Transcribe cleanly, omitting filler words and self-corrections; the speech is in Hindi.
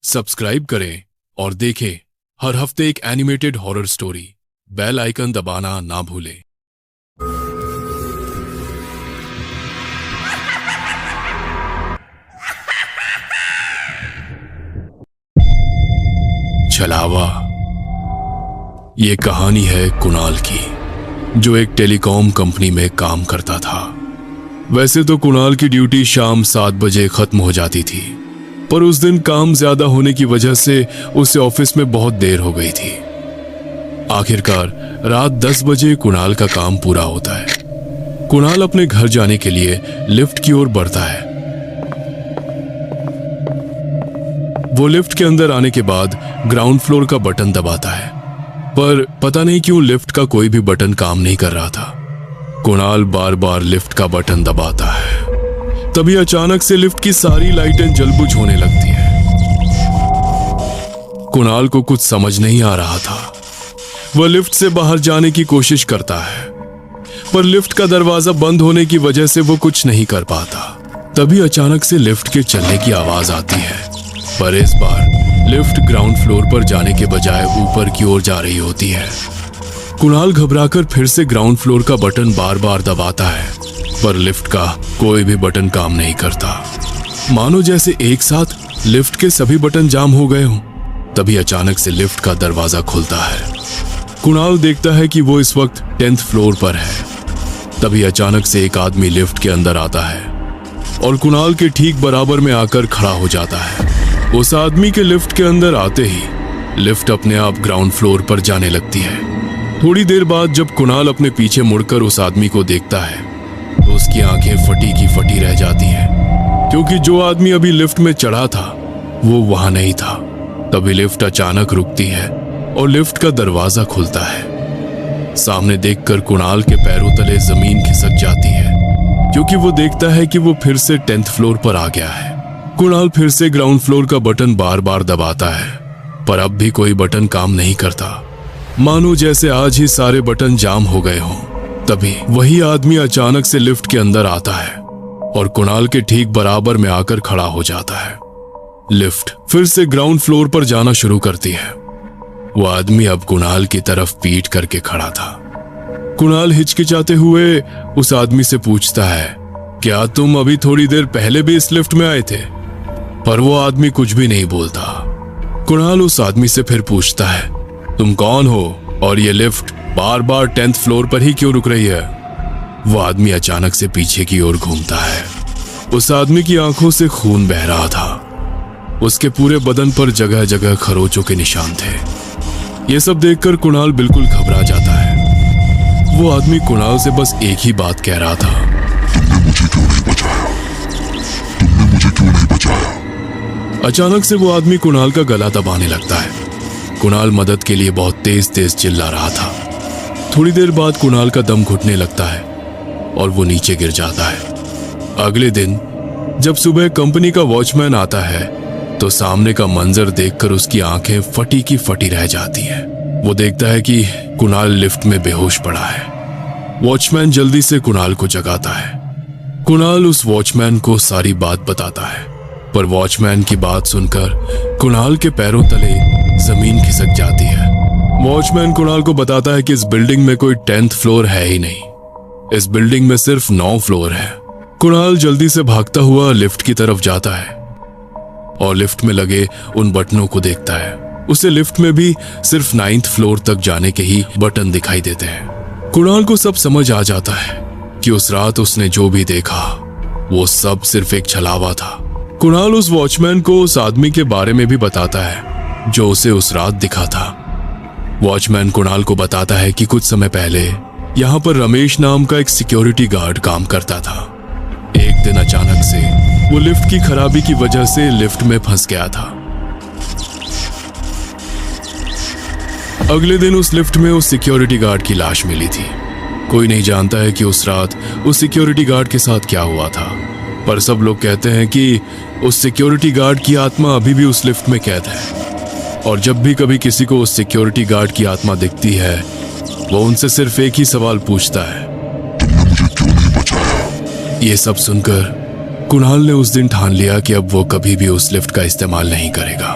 सब्सक्राइब करें और देखें हर हफ्ते एक animated horror story. Bell icon दबाना ना भूलें। छलावा। ये कहानी है कुणाल की, जो एक टेलीकॉम कंपनी में काम करता था। वैसे तो कुणाल की ड्यूटी शाम 7 बजे खत्म हो जाती थी, पर उस दिन काम ज्यादा होने की वजह से उसे ऑफिस में बहुत देर हो गई थी। आखिरकार रात 10 बजे कुणाल का काम पूरा होता है। कुणाल अपने घर जाने के लिए लिफ्ट की ओर बढ़ता है। वो लिफ्ट के अंदर आने के बाद ग्राउंड फ्लोर का बटन दबाता है, पर पता नहीं क्यों लिफ्ट का कोई भी बटन काम नहीं कर रहा था। कुणाल बार बार लिफ्ट का बटन दबाता है। तभी अचानक से लिफ्ट की सारी लाइटें जलबुझ होने लगती है। कुणाल को कुछ समझ नहीं आ रहा था। वह लिफ्ट से बाहर जाने की कोशिश करता है, पर लिफ्ट का दरवाजा बंद होने की वजह से वो कुछ नहीं कर पाता। तभी अचानक से लिफ्ट के चलने की आवाज आती है, पर इस बार लिफ्ट ग्राउंड फ्लोर पर जाने के बजाय ऊपर की ओर जा रही होती है। कुणाल घबराकर फिर से ग्राउंड फ्लोर का बटन बार बार दबाता है, पर लिफ्ट का कोई भी बटन काम नहीं करता, मानो जैसे एक साथ लिफ्ट के सभी बटन जाम हो गए हों। तभी अचानक से लिफ्ट का दरवाजा खुलता है। कुणाल देखता है कि वो इस वक्त 10th फ्लोर पर है। तभी अचानक से एक आदमी लिफ्ट के अंदर आता है और कुणाल के ठीक बराबर में आकर खड़ा हो जाता है। उस आदमी के लिफ्ट के अंदर आते ही लिफ्ट अपने आप ग्राउंड फ्लोर पर जाने लगती है। थोड़ी देर बाद जब कुणाल अपने पीछे मुड़कर उस आदमी को देखता है तो उसकी आंखें फटी की फटी रह जाती हैं, क्योंकि जो आदमी अभी लिफ्ट में चढ़ा था वो वहां नहीं था। तभी लिफ्ट अचानक रुकती है और लिफ्ट का दरवाजा खुलता है। सामने देखकर कुणाल के पैरों तले जमीन खिसक जाती है, क्योंकि वो देखता है कि वो फिर से 10th फ्लोर पर आ गया है। कुणाल फिर से ग्राउंड फ्लोर का बटन बार बार दबाता है, पर अब भी कोई बटन काम नहीं करता, मानो जैसे आज ही सारे बटन जाम हो गए हों। तभी वही आदमी अचानक से लिफ्ट के अंदर आता है और कुणाल के ठीक बराबर में आकर खड़ा हो जाता है। लिफ्ट फिर से ग्राउंड फ्लोर पर जाना शुरू करती है। वो आदमी अब कुणाल की तरफ पीठ करके खड़ा था। कुणाल हिचकिचाते हुए उस आदमी से पूछता है, क्या तुम अभी थोड़ी देर पहले भी इस लिफ्ट में आए थे? पर वो आदमी कुछ भी नहीं बोलता। कुणाल उस आदमी से फिर पूछता है, तुम कौन हो और ये लिफ्ट बार बार 10th फ्लोर पर ही क्यों रुक रही है? वो आदमी अचानक से पीछे की ओर घूमता है। उस आदमी की आंखों से खून बह रहा था। उसके पूरे बदन पर जगह जगह खरोचों के निशान थे। ये सब देखकर कुणाल बिल्कुल घबरा जाता है। वो आदमी कुणाल से बस एक ही बात कह रहा था, तुमने मुझे क्यों नहीं बचाया? तुमने मुझे क्यों नहीं बचाया? अचानक से वो आदमी कुणाल का गला दबाने लगता है। कुणाल मदद के लिए बहुत तेज तेज चिल्ला रहा था। थोड़ी देर बाद कुणाल का दम घुटने लगता है और वो नीचे गिर जाता है। अगले दिन जब सुबह कंपनी का वॉचमैन आता है तो सामने का मंजर देखकर उसकी आंखें फटी की फटी रह जाती हैं। वो देखता है कि कुणाल लिफ्ट में बेहोश पड़ा है। वॉचमैन जल्दी से कुणाल को जगाता है। कुणाल उस वॉचमैन को सारी बात बताता है, पर वॉचमैन की बात सुनकर कुणाल के पैरों तले जमीन खिसक जाती है। वॉचमैन कुणाल को बताता है कि इस बिल्डिंग में कोई 10th फ्लोर है ही नहीं। इस बिल्डिंग में सिर्फ 9 फ्लोर है। कुणाल जल्दी से भागता हुआ लिफ्ट की तरफ जाता है और लिफ्ट में लगे उन बटनों को देखता है। उसे लिफ्ट में भी सिर्फ 9th फ्लोर तक जाने के ही बटन दिखाई देते हैं। कुणाल को सब समझ आ जाता है कि उस रात उसने जो भी देखा वो सब सिर्फ एक छलावा था। कुणाल उस वॉचमैन को उस आदमी के बारे में भी बताता है जो उसे उस रात दिखा था। वॉचमैन कुणाल को बताता है कि कुछ समय पहले यहाँ पर रमेश नाम का एक सिक्योरिटी गार्ड काम करता था। एक दिन अचानक से वो लिफ्ट की खराबी की वजह से लिफ्ट में फंस गया था। अगले दिन उस लिफ्ट में उस सिक्योरिटी गार्ड की लाश मिली थी। कोई नहीं जानता है कि उस रात उस सिक्योरिटी गार्ड के साथ क्या हुआ था, पर सब लोग कहते हैं कि उस सिक्योरिटी गार्ड की आत्मा अभी भी उस लिफ्ट में कैद है। और जब भी कभी किसी को उस सिक्योरिटी गार्ड की आत्मा दिखती है वो उनसे सिर्फ एक ही सवाल पूछता है, तुमने मुझे क्यों नहीं बचाया? ये सब सुनकर कुणाल ने उस दिन ठान लिया कि अब वो कभी भी उस लिफ्ट का इस्तेमाल नहीं करेगा।